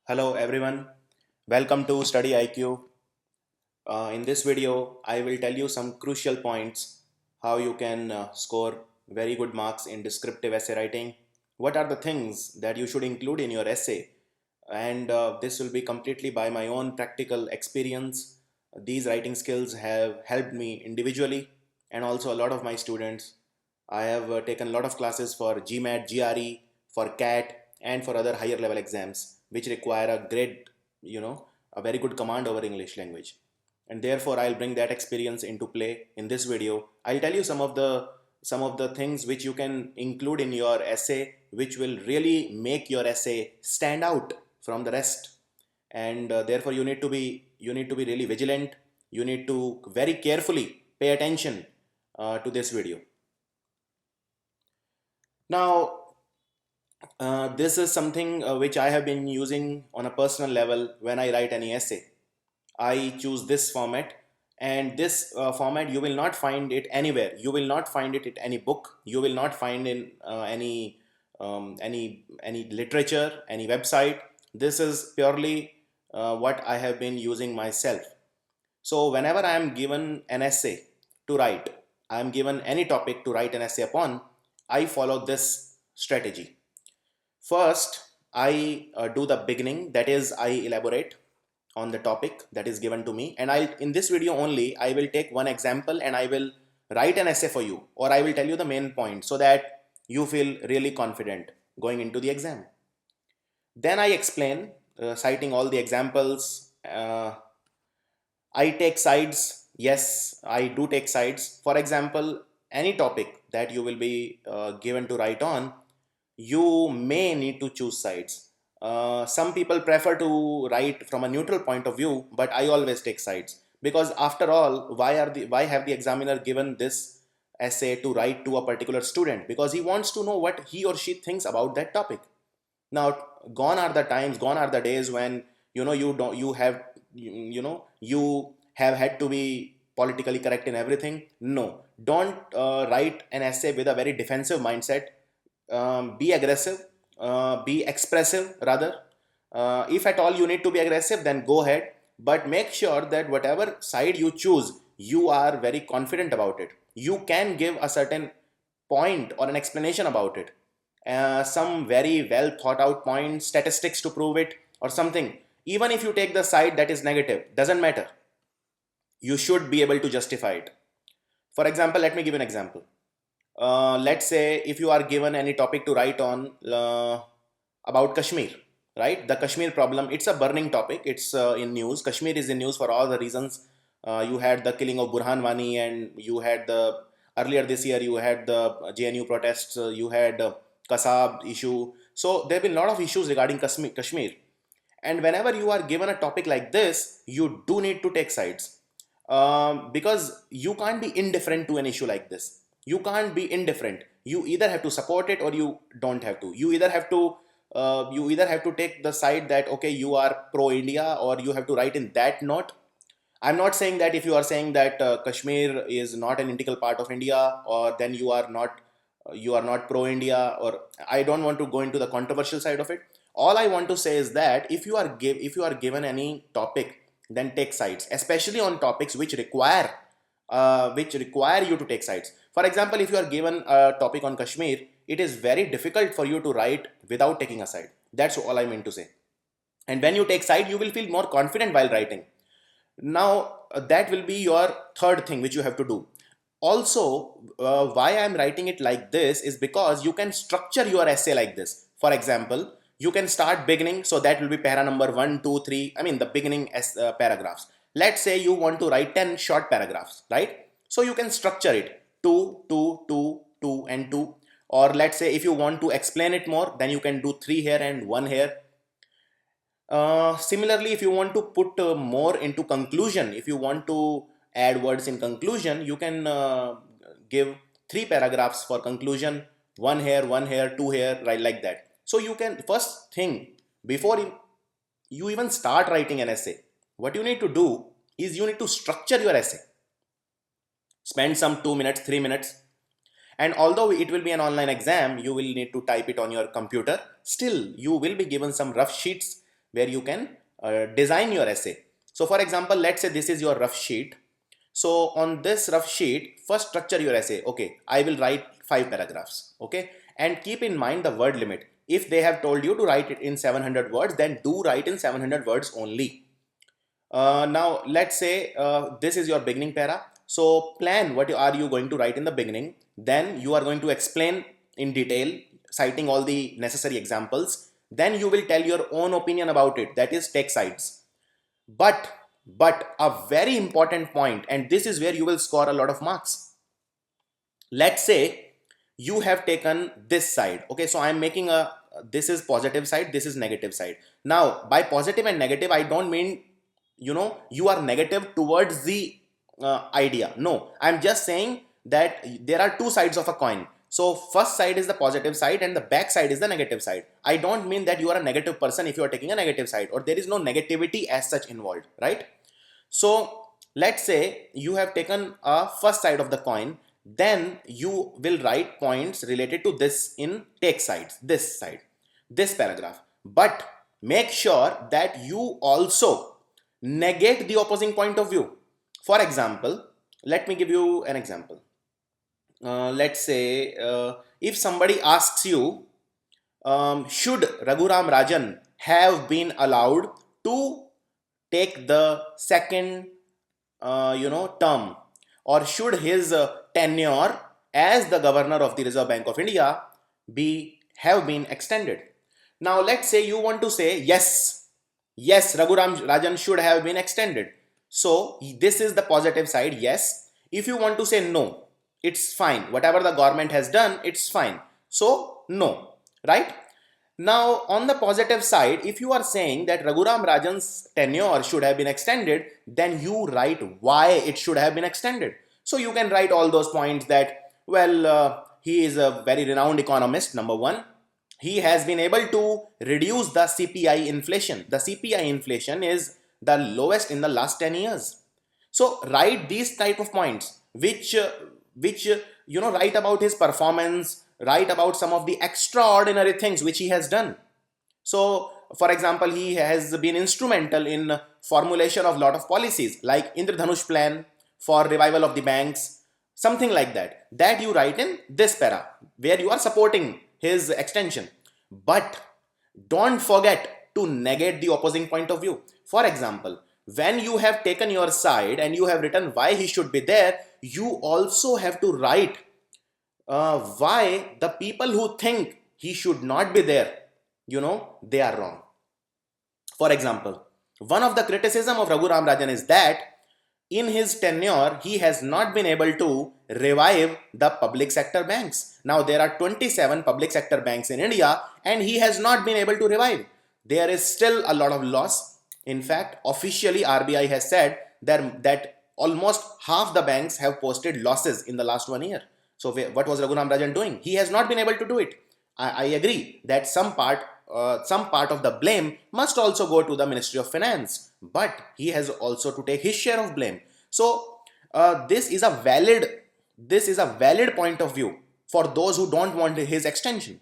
Hello everyone, welcome to StudyIQ. In this video, I will tell you some crucial points how you can score very good marks in descriptive essay writing. What are the things that you should include in your essay? And this will be completely by my own practical experience. These writing skills have helped me individually and also a lot of my students. I have taken a lot of classes for GMAT, GRE, for CAT, and for other higher level exams, which require a great, a very good command over English language. And therefore, I'll bring that experience into play in this video. I'll tell you some of the things which you can include in your essay, which will really make your essay stand out from the rest. And therefore, you need to be really vigilant. You need to very carefully pay attention to this video. Now, this is something which I have been using on a personal level when I write any essay. I choose this format, and this format you will not find it anywhere. You will not find it in any book. You will not find in any literature, any website. This is purely what I have been using myself. So whenever I am given an essay to write, I am given any topic to write an essay upon, I follow this strategy. First, I do the beginning, that is, I elaborate on the topic that is given to me, and in this video only I will take one example and I will write an essay for you, or I will tell you the main point so that you feel really confident going into the exam. Then I explain, citing all the examples. I take sides. Yes, I do take sides. For example, any topic that you will be given to write on, you may need to choose sides. Some people prefer to write from a neutral point of view, but I always take sides, because after all, why have the examiner given this essay to write to a particular student? Because he wants to know what he or she thinks about that topic. Now, gone are the times, gone are the days when you don't you have you have had to be politically correct in everything. No, don't write an essay with a very defensive mindset. Be aggressive, be expressive rather. If at all you need to be aggressive, then go ahead, but make sure that whatever side you choose, you are very confident about it. You can give a certain point or an explanation about it, some very well thought out points, statistics to prove it, or something. Even if you take the side that is negative, doesn't matter, you should be able to justify it. For example, let me give an example. Let's say if you are given any topic to write on about Kashmir, right? The Kashmir problem, it's a burning topic. It's in news. Kashmir is in news for all the reasons. You had the killing of Burhan Wani, and you had the earlier this year you had the JNU protests. You had Kasab issue. So there have been a lot of issues regarding Kashmir. And whenever you are given a topic like this, you do need to take sides, because you can't be indifferent to an issue like this. You can't be indifferent. You either have to support it or you don't have to. You either have to take the side that, okay, you are pro India, or you have to write in that note. I'm not saying that if you are saying that Kashmir is not an integral part of India, or then you are not pro India, or I don't want to go into the controversial side of it. All I want to say is that if you are given any topic, then take sides, especially on topics which require you to take sides. For example, if you are given a topic on Kashmir, it is very difficult for you to write without taking a side. That's all I mean to say. And when you take side, you will feel more confident while writing. Now, that will be your third thing which you have to do. Also, why I'm writing it like this is because you can structure your essay like this. For example, you can start beginning, so that will be para number 1, 2, 3. I mean the beginning paragraphs. Let's say you want to write 10 short paragraphs, right? So you can structure it 2, 2, 2, 2, and 2. Or let's say if you want to explain it more, then you can do 3 here and 1 here. Similarly, if you want to put more into conclusion, if you want to add words in conclusion, you can give 3 paragraphs for conclusion, 1 here, 2 here, right, like that. So you can, first thing, before you even start writing an essay, what you need to do is you need to structure your essay. Spend some 2 minutes, 3 minutes. And although it will be an online exam, you will need to type it on your computer. Still, you will be given some rough sheets where you can design your essay. So for example, let's say this is your rough sheet. So on this rough sheet, first structure your essay. Okay, I will write 5 paragraphs. Okay, and keep in mind the word limit. If they have told you to write it in 700 words, then do write in 700 words only. Now let's say this is your beginning para. So plan what are you going to write in the beginning. Then you are going to explain in detail, citing all the necessary examples. Then you will tell your own opinion about it, that is take sides. But a very important point, and this is where you will score a lot of marks. Let's say you have taken this side. Okay, so I'm making a, this is positive side, this is negative side. Now by positive and negative, I don't mean, you know, you are negative towards the idea. No, I'm just saying that there are two sides of a coin. So first side is the positive side and the back side is the negative side. I don't mean that you are a negative person if you are taking a negative side, or there is no negativity as such involved, right? So let's say you have taken a first side of the coin, then you will write points related to this in take sides, this side, this paragraph. But make sure that you also negate the opposing point of view. For example, let me give you an example. Let's say if somebody asks you, should Raghuram Rajan have been allowed to take the second term, or should his tenure as the governor of the Reserve Bank of India have been extended? Now let's say you want to say yes, Raghuram Rajan should have been extended. So this is the positive side, yes. If you want to say no, it's fine, whatever the government has done, it's fine, so no, right? Now on the positive side, if you are saying that Raghuram Rajan's tenure should have been extended, then you write why it should have been extended. So you can write all those points that, well, he is a very renowned economist, number one. He has been able to reduce the CPI inflation. The CPI inflation is the lowest in the last 10 years. So write these type of points which write about his performance, write about some of the extraordinary things which he has done. So for example, he has been instrumental in formulation of lot of policies like Indradhanush plan for revival of the banks, something like that, that you write in this para where you are supporting his extension. But don't forget to negate the opposing point of view. For example, when you have taken your side and you have written why he should be there, you also have to write why the people who think he should not be there, they are wrong. For example, one of the criticism of Raghuram Rajan is that in his tenure, he has not been able to revive the public sector banks. Now there are 27 public sector banks in India and he has not been able to revive. There is still a lot of loss. In fact, officially RBI has said that almost half the banks have posted losses in the last 1 year. So what was Raghuram Rajan doing? He has not been able to do it. I agree that some part of the blame must also go to the Ministry of Finance, but he has also to take his share of blame. So this is a valid point of view for those who don't want his extension.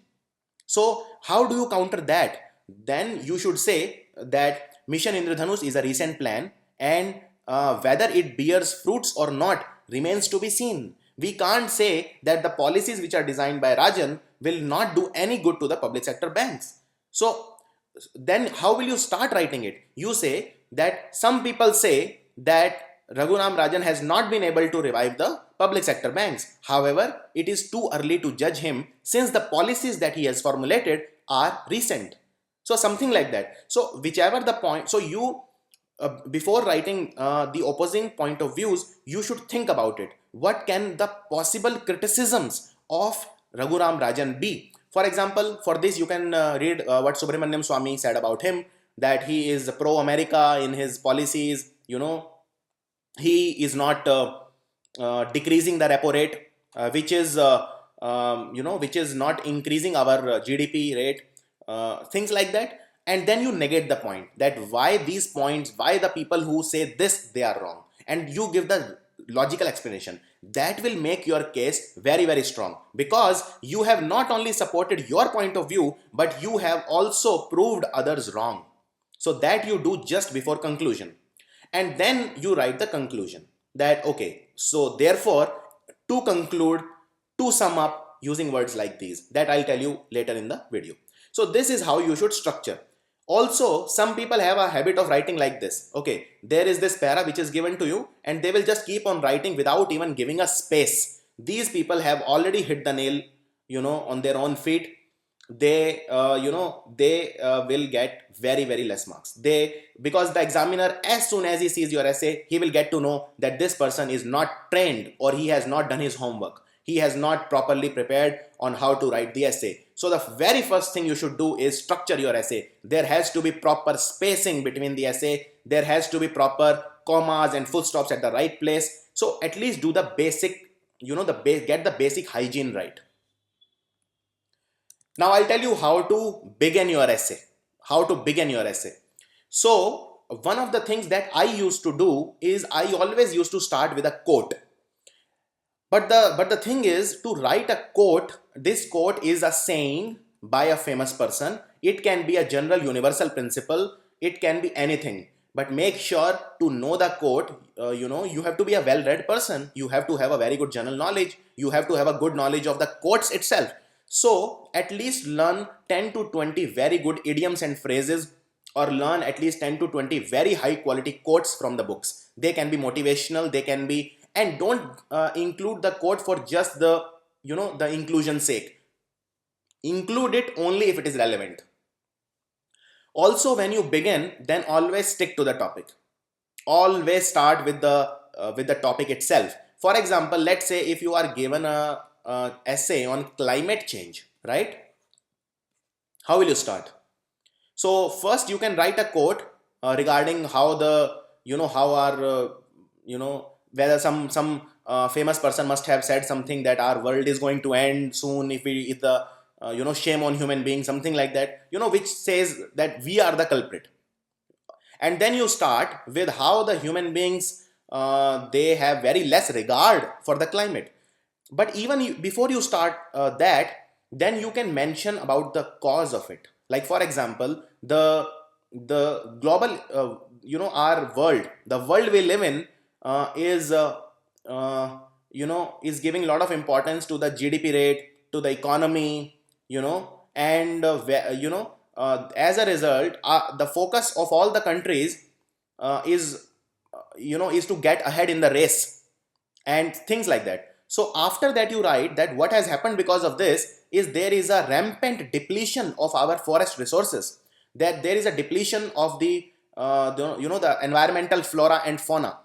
So how do you counter that? Then you should say that Mission Indradhanush is a recent plan, and whether it bears fruits or not remains to be seen. We can't say that the policies which are designed by Rajan will not do any good to the public sector banks. So then how will you start writing it? You say that some people say that Raghuram Rajan has not been able to revive the public sector banks. However, it is too early to judge him since the policies that he has formulated are recent. So something like that. So whichever the point, so you before writing the opposing point of views, you should think about it. What can the possible criticisms of Raghuram Rajan be? For example, for this you can read what Subramaniam Swamy said about him, that he is pro-America in his policies. He is not decreasing the repo rate, which is not increasing our GDP rate, things like that. And then you negate the point that why these points, why the people who say this, they are wrong, and you give the logical explanation. That will make your case very, very strong, because you have not only supported your point of view, but you have also proved others wrong. So that you do just before conclusion. And then you write the conclusion that, okay, so therefore, to conclude, to sum up, using words like these that I'll tell you later in the video. So this is how you should structure. Also, some people have a habit of writing like this. Okay, there is this para which is given to you and they will just keep on writing without even giving a space. These people have already hit the nail, on their own feet. They will get very less marks. Because the examiner, as soon as he sees your essay, he will get to know that this person is not trained, or he has not done his homework. He has not properly prepared on how to write the essay. So the very first thing you should do is structure your essay. There has to be proper spacing between the essay. There has to be proper commas and full stops at the right place. So at least do the basic, get the basic hygiene right. Now I'll tell you how to begin your essay. So one of the things that I used to do is I always used to start with a quote. But the thing is, to write a quote, this quote is a saying by a famous person. It can be a general universal principle. It can be anything. But make sure to know the quote. You have to be a well-read person. You have to have a very good general knowledge. You have to have a good knowledge of the quotes itself. So at least learn 10 to 20 very good idioms and phrases, or learn at least 10 to 20 very high quality quotes from the books. They can be motivational, they can be, and don't include the quote for just the inclusion sake. Include it only if it is relevant. Also, when you begin, then always stick to the topic. Always start with the topic itself. For example, let's say if you are given a essay on climate change, right? How will you start? So first you can write a quote regarding how whether some famous person must have said something that our world is going to end soon if the shame on human beings, something like that, which says that we are the culprit. And then you start with how the human beings, they have very less regard for the climate. But even before you start that, then you can mention about the cause of it. Like for example, the global, our world, the world we live in is giving a lot of importance to the GDP rate, to the economy, and as a result, the focus of all the countries is to get ahead in the race and things like that. So after that you write that what has happened because of this is there is a rampant depletion of our forest resources, that there is a depletion of the environmental flora and fauna.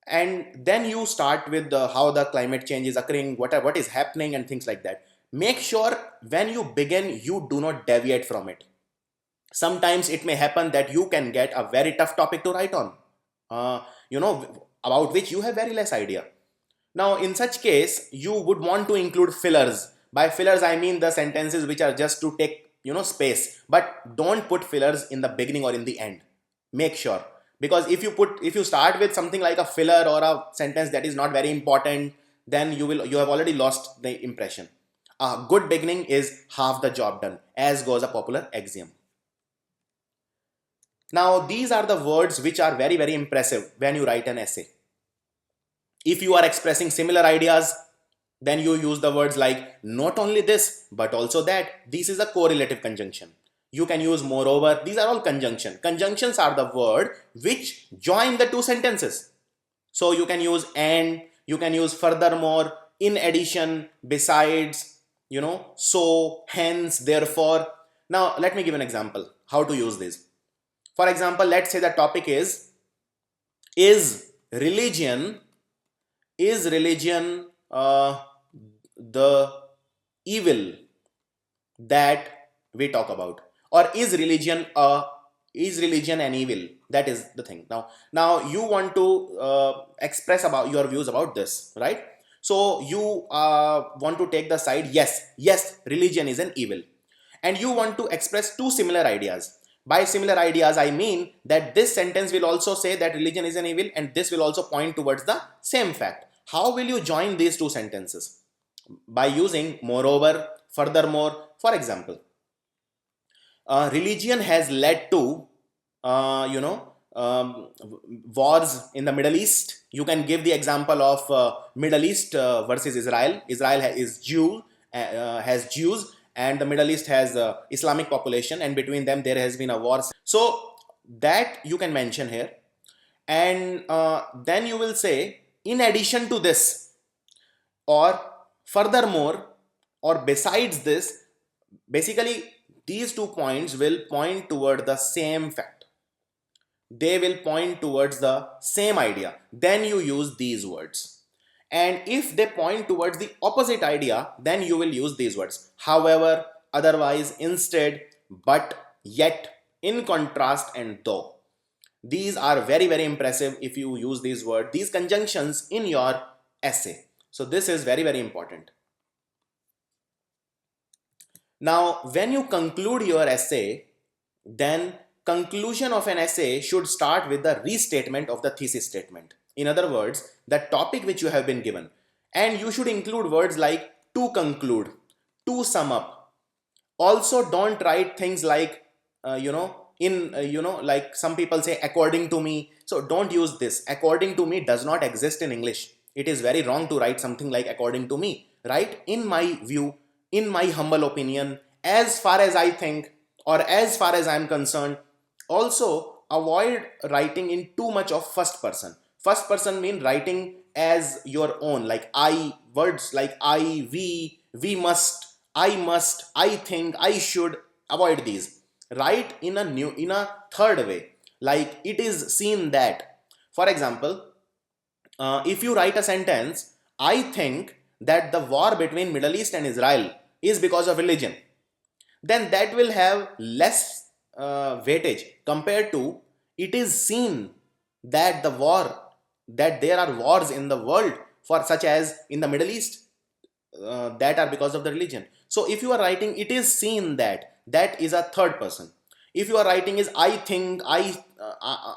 And then you start with how the climate change is occurring, what is happening and things like that. Make sure when you begin, you do not deviate from it. Sometimes it may happen that you can get a very tough topic to write on, about which you have very less idea. Now, in such case, you would want to include fillers. By fillers, I mean the sentences which are just to take, space. But don't put fillers in the beginning or in the end. Make sure. Because if you start with something like a filler or a sentence that is not very important, then you have already lost the impression. A good beginning is half the job done, as goes a popular axiom. Now, these are the words which are very impressive when you write an essay. If you are expressing similar ideas, then you use the words like not only this, but also that. This is a correlative conjunction. You can use moreover. These are all conjunction. Conjunctions are the word which join the two sentences. So you can use and, you can use furthermore, in addition, besides, so, hence, therefore. Now, let me give an example how to use this. For example, let's say the topic is religion the evil that we talk about, or is religion an evil? That is the thing. Now you want to express about your views about this, right? So you want to take the side, yes, religion is an evil, and you want to express two similar ideas. By similar ideas, I mean that this sentence will also say that religion is an evil, and this will also point towards the same fact. How will you join these two sentences? By using moreover, furthermore. For example, religion has led to wars in the Middle East. You can give the example of Middle East versus Israel. Israel has Jews, and the Middle East has Islamic population, and between them there has been a war. So that you can mention here, and then you will say, in addition to this, or furthermore, or besides this, basically these 2 points will point toward the same fact. They will point towards the same idea. Then you use these words. And if they point towards the opposite idea, then you will use these words. However, otherwise, instead, but, yet, in contrast, and though. These are very, very impressive if you use these words, these conjunctions in your essay. So this is very, very important. Now, when you conclude your essay, then conclusion of an essay should start with the restatement of the thesis statement. In other words, the topic which you have been given. And you should include words like to conclude, to sum up. Also, don't write things like, like some people say, according to me. So don't use this. According to me does not exist in English. It is very wrong to write something like according to me. Write in my view, in my humble opinion, as far as I think, or as far as I am concerned. Also, avoid writing in too much of first person. First person means writing as your own, like I, words like I, we must, I think, I should. Avoid these. Write in a third way, like it is seen that. For example, if you write a sentence, I think that the war between Middle East and Israel is because of religion, then that will have less weightage compared to it is seen that that there are wars in the world, for such as in the Middle East, that are because of the religion. So if you are writing it is seen that is a third person. If you are writing is I think, I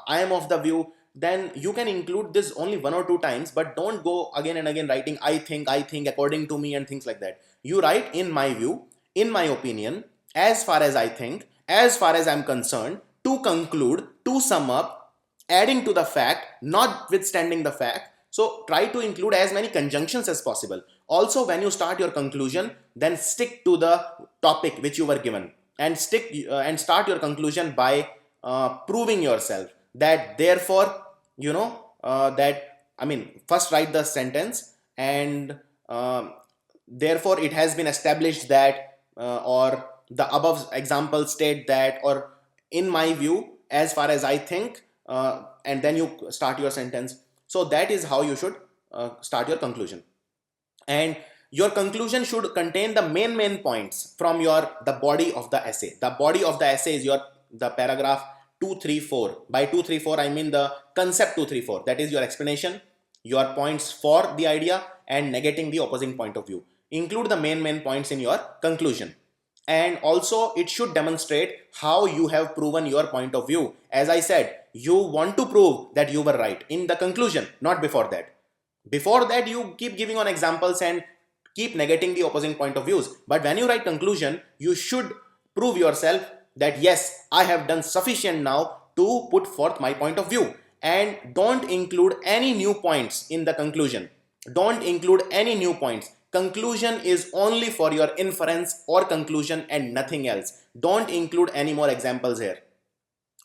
am of the view, then you can include this only 1 or 2 times, but don't go again and again writing I think, according to me, and things like that. You write in my view, in my opinion, as far as I think, as far as I'm concerned, to conclude, to sum up, adding to the fact, notwithstanding the fact. So try to include as many conjunctions as possible. Also, when you start your conclusion, then stick to the topic which you were given, and start your conclusion by proving yourself that therefore, first write the sentence, and therefore it has been established that, or the above example state that, or in my view, as far as I think, and then you start your sentence. So that is how you should start your conclusion. And your conclusion should contain the main points from the body of the essay. The body of the essay is the paragraph 2, 3, 4. By 2, 3, 4, I mean the concept 2, 3, 4. That is your explanation, your points for the idea, and negating the opposing point of view. Include the main points in your conclusion. And also it should demonstrate how you have proven your point of view. As I said, you want to prove that you were right in the conclusion, not before that. Before that, you keep giving on examples and keep negating the opposing point of views. But when you write conclusion, you should prove yourself that yes, I have done sufficient now to put forth my point of view. And don't include any new points in the conclusion. Don't include any new points. Conclusion is only for your inference or conclusion and nothing else. Don't include any more examples here.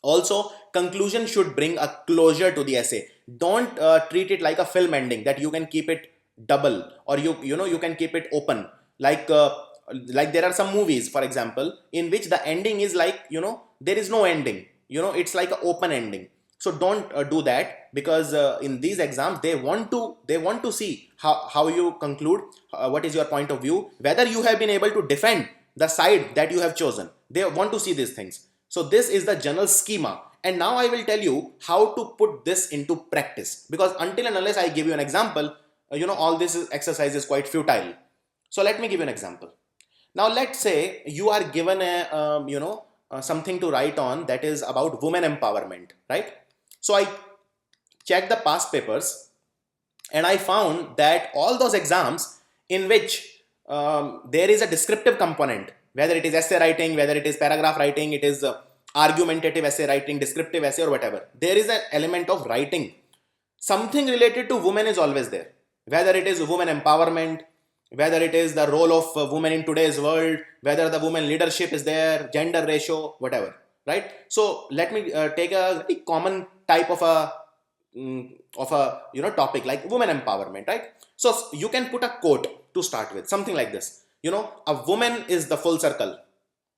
Also, conclusion should bring a closure to the essay. Don't treat it like a film ending that you can keep it double, or you can keep it open. Like there are some movies, for example, in which the ending is like, there is no ending. It's like an open ending. So don't do that, because in these exams they want to see how you conclude, what is your point of view, whether you have been able to defend the side that you have chosen. They want to see these things. So this is the general schema. And now I will tell you how to put this into practice, because until and unless I give you an example, all this exercise is quite futile. So let me give you an example. Now let's say you are given something to write on that is about women empowerment, right? So I checked the past papers, and I found that all those exams in which there is a descriptive component, whether it is essay writing, whether it is paragraph writing, it is argumentative essay writing, descriptive essay or whatever, there is an element of writing. Something related to women is always there. Whether it is women empowerment, whether it is the role of women in today's world, whether the women leadership is there, gender ratio, whatever, right? So let me take a very common type of a topic like women empowerment, right? So you can put a quote to start with, something like this. A woman is the full circle.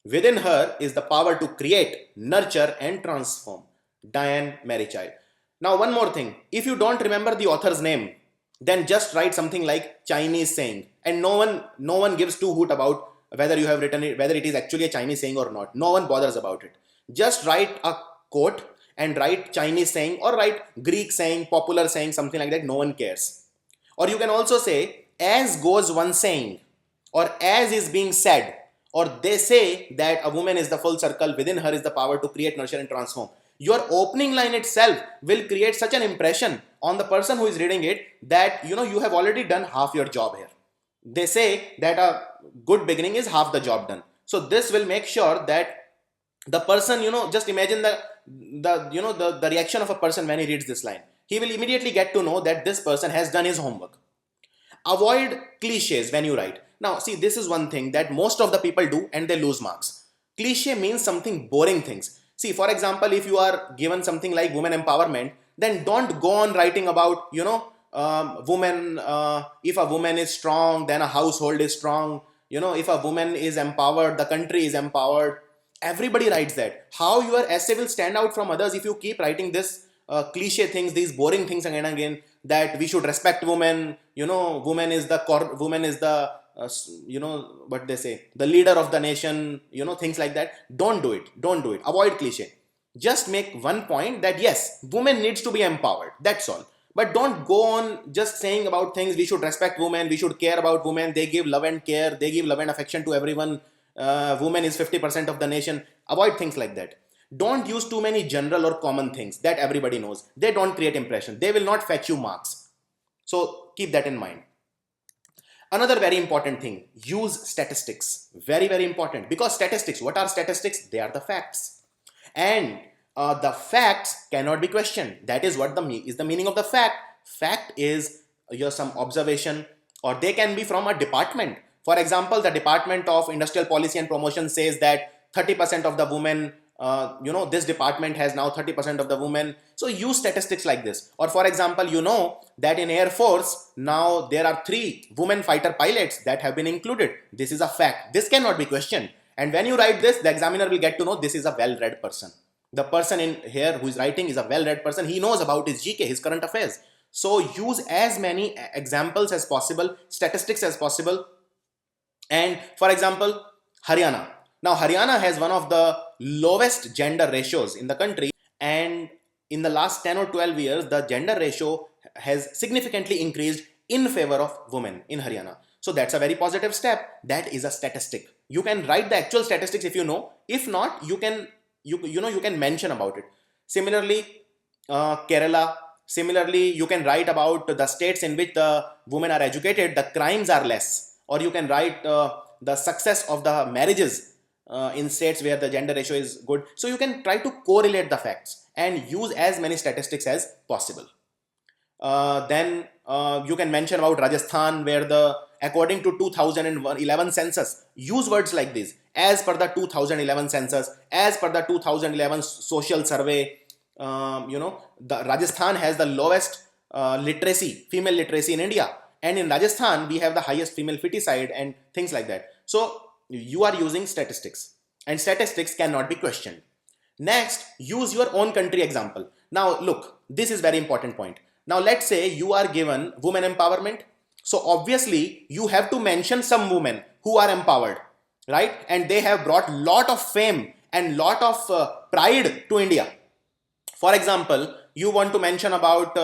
Within her is the power to create, nurture, and transform. Diane Merrichild. Now, one more thing. If you don't remember the author's name, then just write something like Chinese saying, and no one gives two hoot about whether you have written it, whether it is actually a Chinese saying or not. No one bothers about it. Just write a quote and write Chinese saying or write Greek saying, popular saying, something like that. No one cares. Or you can also say, as goes one saying, or as is being said, or they say that a woman is the full circle, within her is the power to create, nurture, and transform. Your opening line itself will create such an impression on the person who is reading it that you have already done half your job here. They say that a good beginning is half the job done. So this will make sure that the person, just imagine the reaction of a person when he reads this line. He will immediately get to know that this person has done his homework. Avoid cliches when you write. Now, see, this is one thing that most of the people do and they lose marks. Cliche means something boring things. See, for example, if you are given something like women empowerment, then don't go on writing about, women, if a woman is strong, then a household is strong. If a woman is empowered, the country is empowered. Everybody writes that. How your essay will stand out from others if you keep writing this cliche things, these boring things again and again, that we should respect women, woman is the what they say, the leader of the nation, things like that. Don't do it. Avoid cliche. Just make one point that yes, women needs to be empowered. That's all. But don't go on just saying about things, we should respect women, we should care about women, they give love and care, they give love and affection to everyone. Women is 50% of the nation. Avoid things like that. Don't use too many general or common things that everybody knows. They don't create impression. They will not fetch you marks. So keep that in mind. Another very important thing, use statistics. Very, very important. Because statistics, what are statistics? They are the facts. And the facts cannot be questioned. That is what is the meaning of the fact. Fact is some observation, or they can be from a department. For example, the Department of Industrial Policy and Promotion says that 30% of the women, this department has now 30% of the women. So use statistics like this. Or for example, that in Air Force, now there are 3 women fighter pilots that have been included. This is a fact. This cannot be questioned. And when you write this, the examiner will get to know this is a well-read person. The person in here who is writing is a well-read person. He knows about his GK, his current affairs. So use as many examples as possible, statistics as possible. And for example, Haryana. Now, Haryana has one of the lowest gender ratios in the country. And in the last 10 or 12 years, the gender ratio has significantly increased in favor of women in Haryana. So that's a very positive step. That is a statistic. You can write the actual statistics if you know. If not, you can mention about it. Similarly, Kerala. Similarly, you can write about the states in which the women are educated, the crimes are less. Or you can write the success of the marriages in states where the gender ratio is good. So you can try to correlate the facts and use as many statistics as possible. Then you can mention about Rajasthan, where according to 2011 census, use words like this: as per the 2011 census, as per the 2011 social survey. The Rajasthan has the lowest female literacy in India. And in Rajasthan, we have the highest female feticide and things like that. So you are using statistics, and statistics cannot be questioned. Next, use your own country example. Now look, this is very important point. Now let's say you are given women empowerment. So obviously you have to mention some women who are empowered, right? And they have brought lot of fame and lot of pride to India. For example, you want to mention about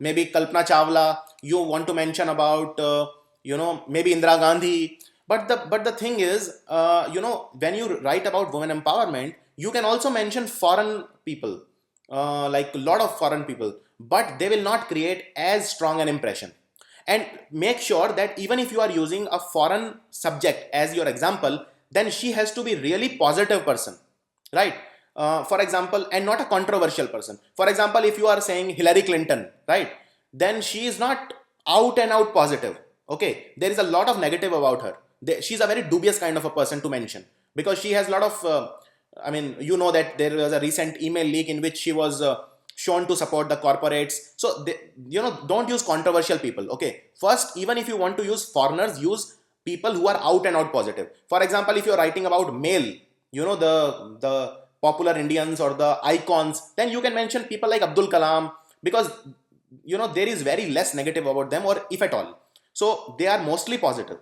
maybe Kalpana Chawla, you want to mention about maybe Indira Gandhi. But the thing is, when you write about women empowerment, you can also mention foreign people, like a lot of foreign people, but they will not create as strong an impression. And make sure that even if you are using a foreign subject as your example, then she has to be really positive person, right? For example, and not a controversial person. For example, if you are saying Hillary Clinton, right, then she is not out and out positive. Okay, there is a lot of negative about her. She's a very dubious kind of a person to mention, because she has a lot of I mean, you know that there was a recent email leak in which she was shown to support the corporates. So don't use controversial people. Okay, first, even if you want to use foreigners, use people who are out and out positive. For example, if you're writing about male, the popular Indians or the icons, then you can mention people like Abdul Kalam, because there is very less negative about them, or if at all. So they are mostly positive.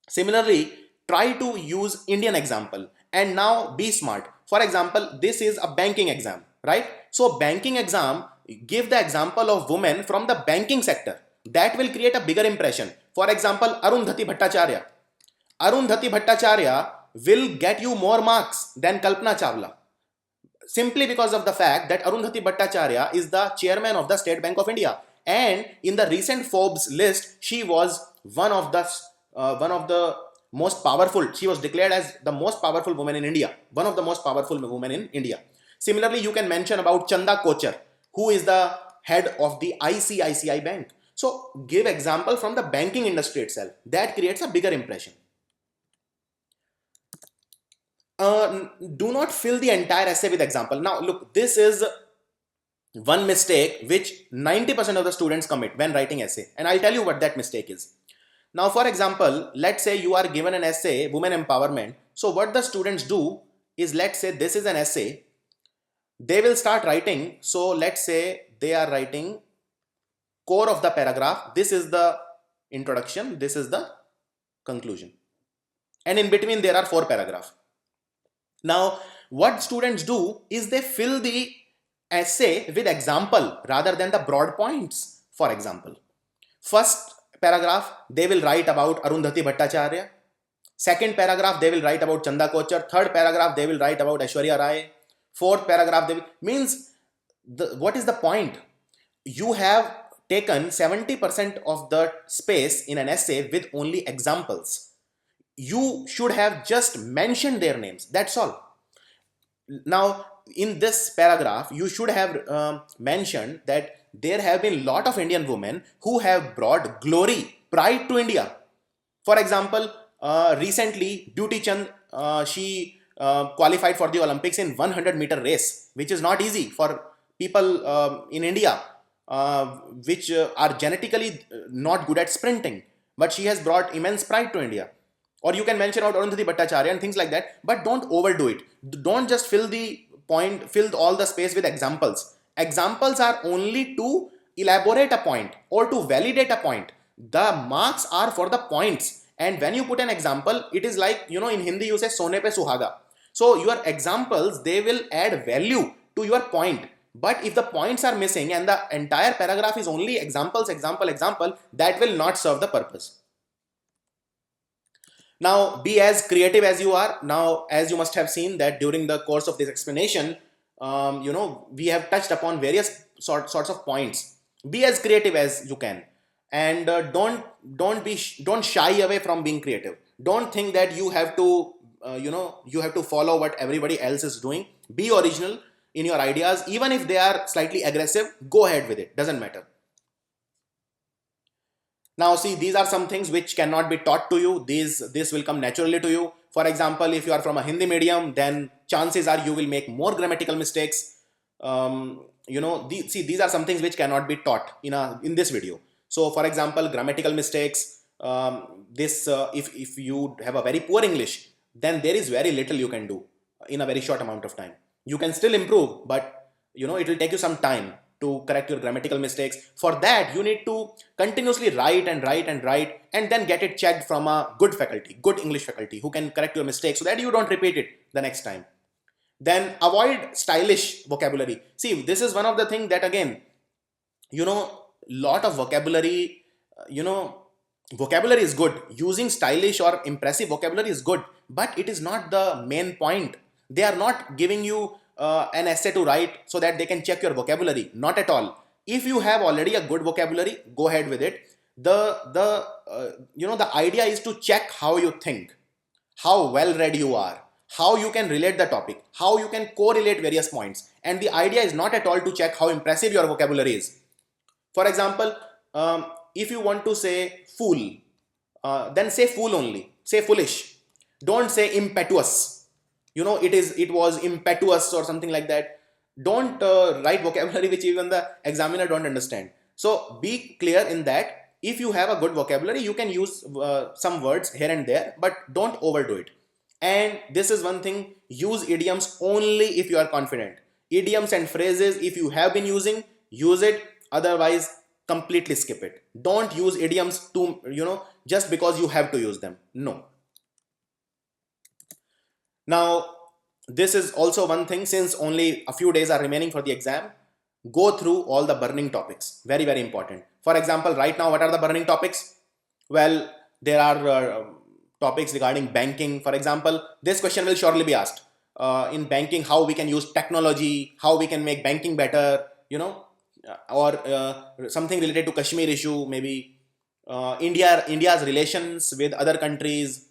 Similarly, try to use Indian example, and now be smart. For example, this is a banking exam, right? So banking exam, give the example of women from the banking sector. That will create a bigger impression. For example, Arundhati Bhattacharya. Arundhati Bhattacharya will get you more marks than Kalpana Chawla, simply because of the fact that Arundhati Bhattacharya is the chairman of the State Bank of India, and in the recent Forbes list, she was one of the most powerful. She was declared as the most powerful woman in India, one of the most powerful women in India. Similarly, you can mention about Chanda Kochar, who is the head of the ICICI Bank. So give example from the banking industry itself. That creates a bigger impression. Do not fill the entire essay with example. Now look, this is one mistake which 90% of the students commit when writing essay, and I'll tell you what that mistake is. Now, for example, let's say you are given an essay, women empowerment. So what the students do is, let's say this is an essay, they will start writing. So let's say they are writing core of the paragraph. This is the introduction, this is the conclusion, and in between there are 4 paragraphs. Now, what students do is they fill the essay with example rather than the broad points. For example, first paragraph they will write about Arundhati Bhattacharya. Second paragraph they will write about Chanda Kochar. Third paragraph they will write about Aishwarya Rai. Fourth paragraph they will, means what is the point? You have taken 70% of the space in an essay with only examples. You should have just mentioned their names. That's all. Now, in this paragraph, you should have mentioned that there have been a lot of Indian women who have brought glory, pride to India. For example, recently, Duty Chand, she qualified for the Olympics in 100-meter race, which is not easy for people in India, which are genetically not good at sprinting. But she has brought immense pride to India. Or you can mention about Arundhati Bhattacharya and things like that, but don't overdo it. Don't just fill all the space with examples. Examples are only to elaborate a point or to validate a point. The marks are for the points. And when you put an example, it is like, in Hindi you say Sone pe suhaga. So your examples, they will add value to your point. But if the points are missing and the entire paragraph is only examples, that will not serve the purpose. Now, be as creative as you are. Now, as you must have seen that during the course of this explanation, we have touched upon various sorts of points. Be as creative as you can, and don't shy away from being creative. Don't think that you have to follow what everybody else is doing. Be original in your ideas, even if they are slightly aggressive. Go ahead with it. Doesn't matter. Now see, these are some things which cannot be taught to you. This will come naturally to you. For example, if you are from a Hindi medium, then chances are you will make more grammatical mistakes. These are some things which cannot be taught in this video. So for example, grammatical mistakes, if you have a very poor English, then there is very little you can do in a very short amount of time. You can still improve, but it will take you some time to correct your grammatical mistakes. For that, you need to continuously write and then get it checked from a good faculty, good English faculty who can correct your mistakes so that you don't repeat it the next time. Then avoid stylish vocabulary. See, this is one of the things that, again, lot of vocabulary, vocabulary is good. Using stylish or impressive vocabulary is good, but it is not the main point. They are not giving you an essay to write so that they can check your vocabulary. Not at all. If you have already a good vocabulary, go ahead with it. The idea is to check how you think, how well read you are, how you can relate the topic, how you can correlate various points. And the idea is not at all to check how impressive your vocabulary is. For example, if you want to say fool, then say fool only, say foolish. Don't say impetuous. It was impetuous or something like that. Don't write vocabulary which even the examiner don't understand. So be clear in that. If you have a good vocabulary, you can use some words here and there, but don't overdo it. And this is one thing, use idioms only if you are confident. Idioms and phrases, if you have been using, use it. Otherwise, completely skip it. Don't use idioms to, just because you have to use them. No. Now, this is also one thing, since only a few days are remaining for the exam, go through all the burning topics. Very, very important. For example, right now, what are the burning topics? Well, there are topics regarding banking. For example, this question will surely be asked. In banking, how we can use technology, how we can make banking better, or something related to Kashmir issue, maybe India's relations with other countries,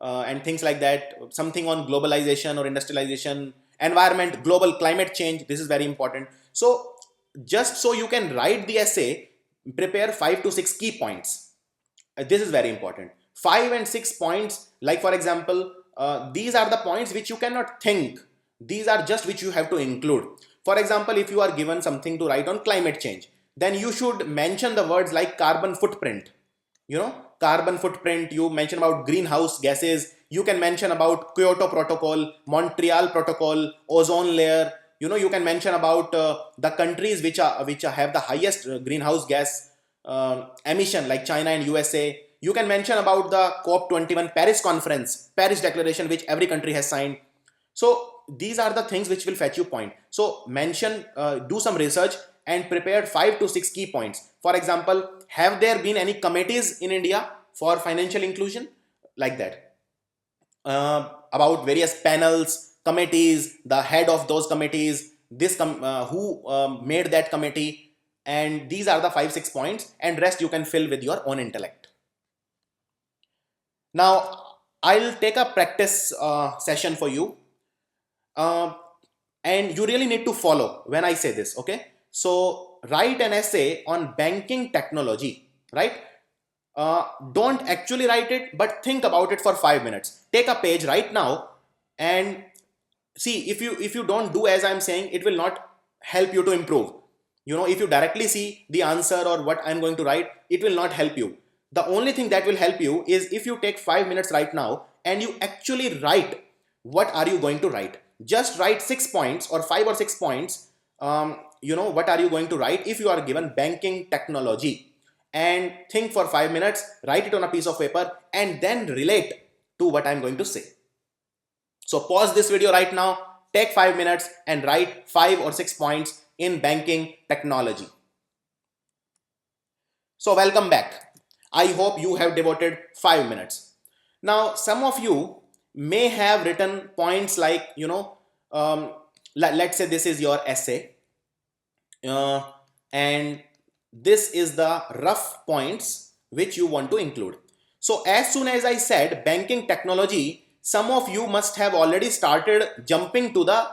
and things like that. Something on globalization or industrialization, environment, global climate change. This is very important. So just so you can write the essay, prepare 5 to 6 key points. This is very important. 5 and 6 points, like for example, these are the points which you cannot think. These are just which you have to include. For example, if you are given something to write on climate change, then you should mention the words like carbon footprint. Carbon footprint, you mention about greenhouse gases, you can mention about Kyoto Protocol, Montreal Protocol, ozone layer. You can mention about the countries which have the highest greenhouse gas emission, like China and USA. You can mention about the COP21 Paris conference, Paris declaration, which every country has signed. So these are the things which will fetch you point. So mention, do some research and prepare 5 to 6 key points. For example, have there been any committees in India for financial inclusion? Like that. About various panels, committees, the head of those committees, who made that committee, and these are the 5-6 points, and rest you can fill with your own intellect. Now, I'll take a practice session for you, and you really need to follow when I say this, okay? So, write an essay on banking technology, right? Don't actually write it, but think about it for 5 minutes. Take a page right now and see, if you don't do as I'm saying, it will not help you to improve. If you directly see the answer or what I'm going to write, it will not help you. The only thing that will help you is if you take 5 minutes right now and you actually write what are you going to write. Just write 6 points or 5 or 6 points. What are you going to write if you are given banking technology, and think for 5 minutes, write it on a piece of paper, and then relate to what I'm going to say. So pause this video right now, take 5 minutes and write 5 or 6 points in banking technology. So welcome back. I hope you have devoted 5 minutes. Now, some of you may have written points like, let's say this is your essay, and this is the rough points which you want to include. So as soon as I said banking technology, some of you must have already started jumping to the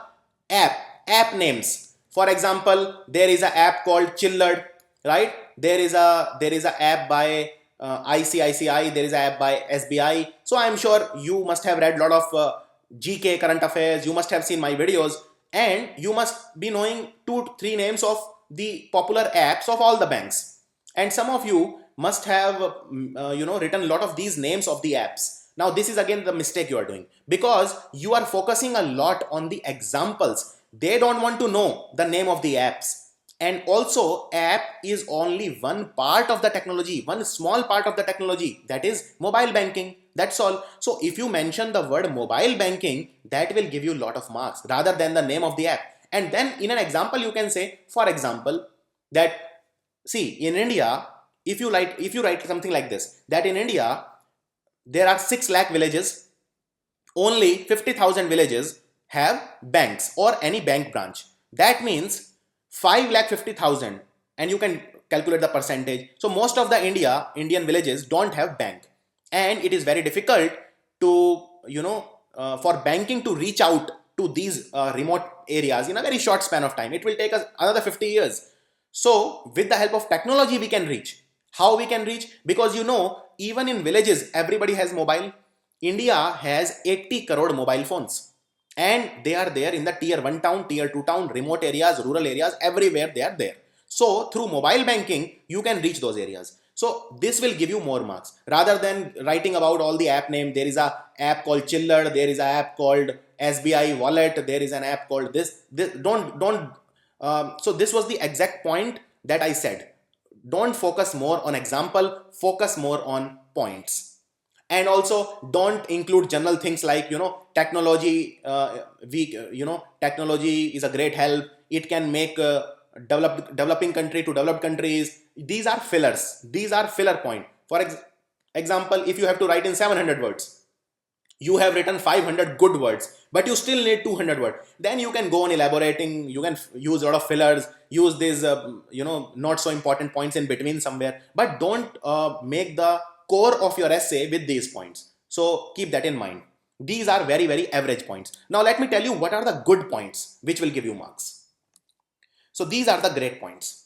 app names. For example, there is an app called Chilled, right? There is a app by ICICI, there is an app by SBI. So I'm sure you must have read a lot of GK current affairs, you must have seen my videos, and you must be knowing 2-3 names of the popular apps of all the banks. And some of you must have written a lot of these names of the apps. Now this is again the mistake you are doing, because you are focusing a lot on the examples. They don't want to know the name of the apps. And also, app is only one part of the technology, one small part of the technology, that is mobile banking. That's all. So if you mention the word mobile banking, that will give you a lot of marks rather than the name of the app. And then in an example, you can say, for example, that see, in India, if you write something like this, that in India, there are 6 lakh villages, only 50,000 villages have banks or any bank branch. That means 5,50,000, and you can calculate the percentage. So most of the Indian villages don't have bank, and it is very difficult to for banking to reach out to these remote areas in a very short span of time. It will take us another 50 years. So with the help of technology, we can reach. How we can reach? Because even in villages, everybody has mobile. India has 80 crore mobile phones. And they are there in the tier 1 town, tier 2 town, remote areas, rural areas, everywhere they are there. So through mobile banking, you can reach those areas. So this will give you more marks rather than writing about all the app name. There is a app called Chiller. There is an app called SBI Wallet. There is an app called this. Don't. So this was the exact point that I said. Don't focus more on example. Focus more on points. And also don't include general things like technology. Technology is a great help. It can make developing country to developed countries. These are fillers. These are filler point. For example, if you have to write in 700 words, you have written 500 good words, but you still need 200 words. Then you can go on elaborating. You can use a lot of fillers. Use these not so important points in between somewhere. But don't make the core of your essay with these points. So keep that in mind. These are very, very average points. Now let me tell you what are the good points which will give you marks. So these are the great points.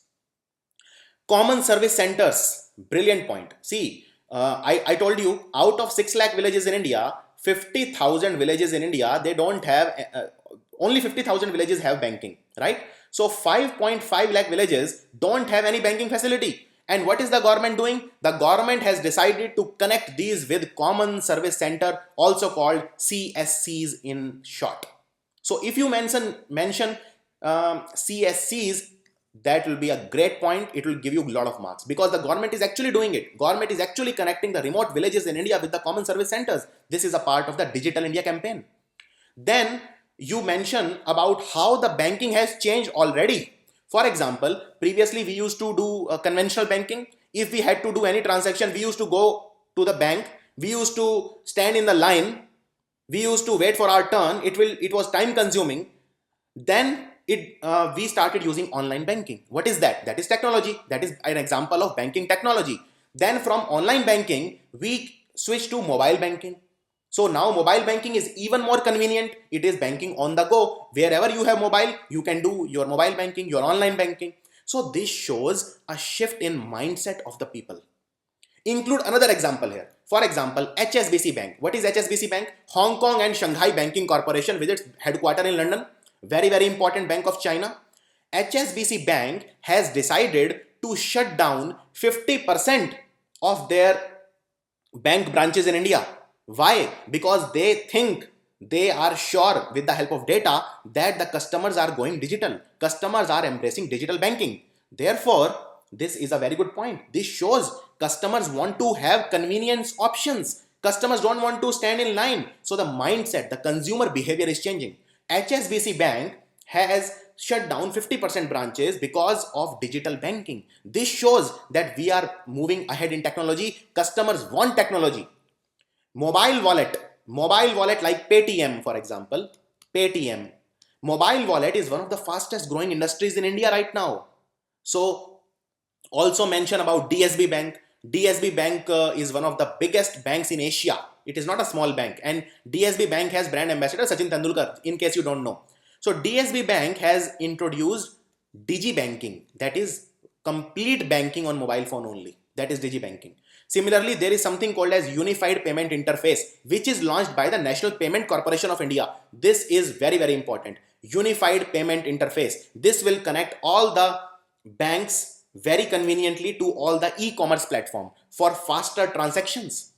Common service centers, brilliant point. See, I told you out of 6 lakh villages in India, 50,000 villages in India, they don't have, only 50,000 villages have banking, right? So 5.5 lakh villages don't have any banking facility. And what is the government doing? The government has decided to connect these with common service center, also called CSCs in short. So if you mention CSCs, that will be a great point. It will give you a lot of marks because the government is actually doing it. Government is actually connecting the remote villages in India with the common service centers. This is a part of the Digital India campaign. Then you mention about how the banking has changed already. For example, previously we used to do conventional banking. If we had to do any transaction, we used to go to the bank. We used to stand in the line. We used to wait for our turn. It was time consuming. Then we started using online banking. What is that? That is technology. That is an example of banking technology. Then from online banking, we switched to mobile banking. So now mobile banking is even more convenient. It is banking on the go. Wherever you have mobile, you can do your mobile banking, your online banking. So this shows a shift in mindset of the people. Include another example here. For example, HSBC Bank. What is HSBC Bank? Hong Kong and Shanghai Banking Corporation with its headquarters in London. Very, very important bank of China. HSBC Bank has decided to shut down 50% of their bank branches in India. Why? Because they think, they are sure with the help of data that the customers are going digital. Customers are embracing digital banking. Therefore, this is a very good point. This shows customers want to have convenience options. Customers don't want to stand in line. So the mindset, the consumer behavior is changing. HSBC Bank has shut down 50% branches because of digital banking. This shows that we are moving ahead in technology. Customers want technology. Mobile wallet like Paytm, for example. Paytm. Mobile wallet is one of the fastest growing industries in India right now. So also mention about DSB Bank. DSB Bank is one of the biggest banks in Asia. It is not a small bank, and DSB Bank has brand ambassador Sachin Tendulkar, in case you don't know. So DSB Bank has introduced Digi Banking, that is complete banking on mobile phone only. That is Digi Banking. Similarly, there is something called as Unified Payment Interface, which is launched by the National Payment Corporation of India. This is very, very important. Unified Payment Interface. This will connect all the banks very conveniently to all the e-commerce platform for faster transactions.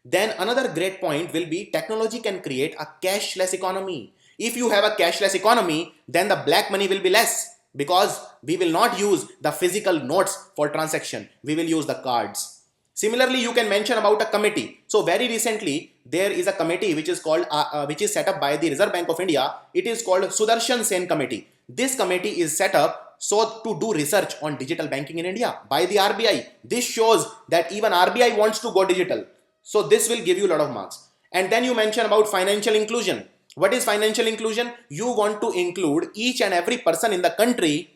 Then another great point will be technology can create a cashless economy. If you have a cashless economy, then the black money will be less because we will not use the physical notes for transaction. We will use the cards. Similarly, you can mention about a committee. So very recently, there is a committee which is called, which is set up by the Reserve Bank of India. It is called Sudarshan Sen Committee. This committee is set up so to do research on digital banking in India by the RBI. This shows that even RBI wants to go digital. So this will give you a lot of marks. And then you mention about financial inclusion. What is financial inclusion? You want to include each and every person in the country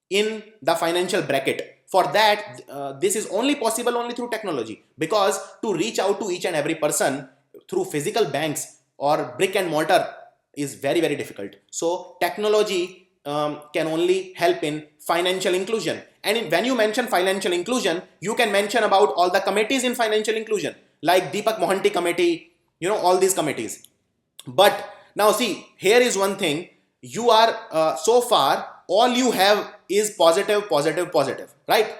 in the financial bracket. For that, this is only possible only through technology, because to reach out to each and every person through physical banks or brick and mortar is very, very difficult. So technology can only help in financial inclusion. And when you mention financial inclusion, you can mention about all the committees in financial inclusion, like Deepak Mohanty committee, all these committees. But now see, here is one thing. You are so far all you have is positive, positive, positive, right?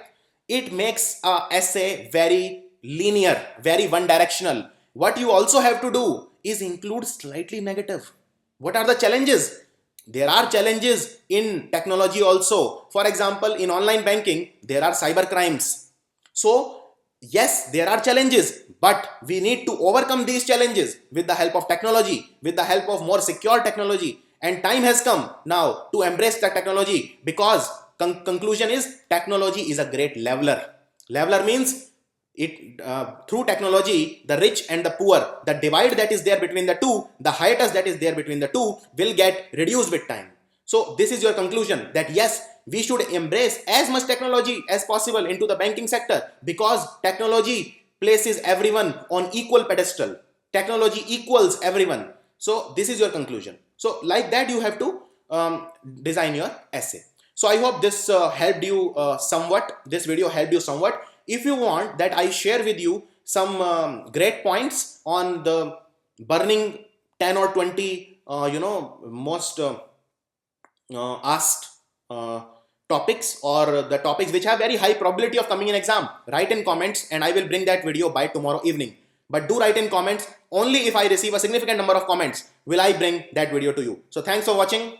It makes a essay very linear, very one directional. What you also have to do is include slightly negative. What are the challenges? There are challenges in technology also. For example, in online banking, there are cyber crimes. So yes, there are challenges, but we need to overcome these challenges with the help of technology, with the help of more secure technology. And time has come now to embrace the technology, because conclusion is technology is a great leveler. Leveler means through technology, the rich and the poor, the divide that is there between the two, the hiatus that is there between the two will get reduced with time. So this is your conclusion, that yes, we should embrace as much technology as possible into the banking sector, because technology places everyone on equal pedestal. Technology equals everyone. So this is your conclusion. So like that you have to design your essay. So I hope this helped you somewhat. This video helped you somewhat. If you want that I share with you some great points on the burning 10 or 20 most asked topics, or the topics which have very high probability of coming in exam, write in comments and I will bring that video by tomorrow evening. But do write in comments. Only if I receive a significant number of comments will I bring that video to you. So thanks for watching.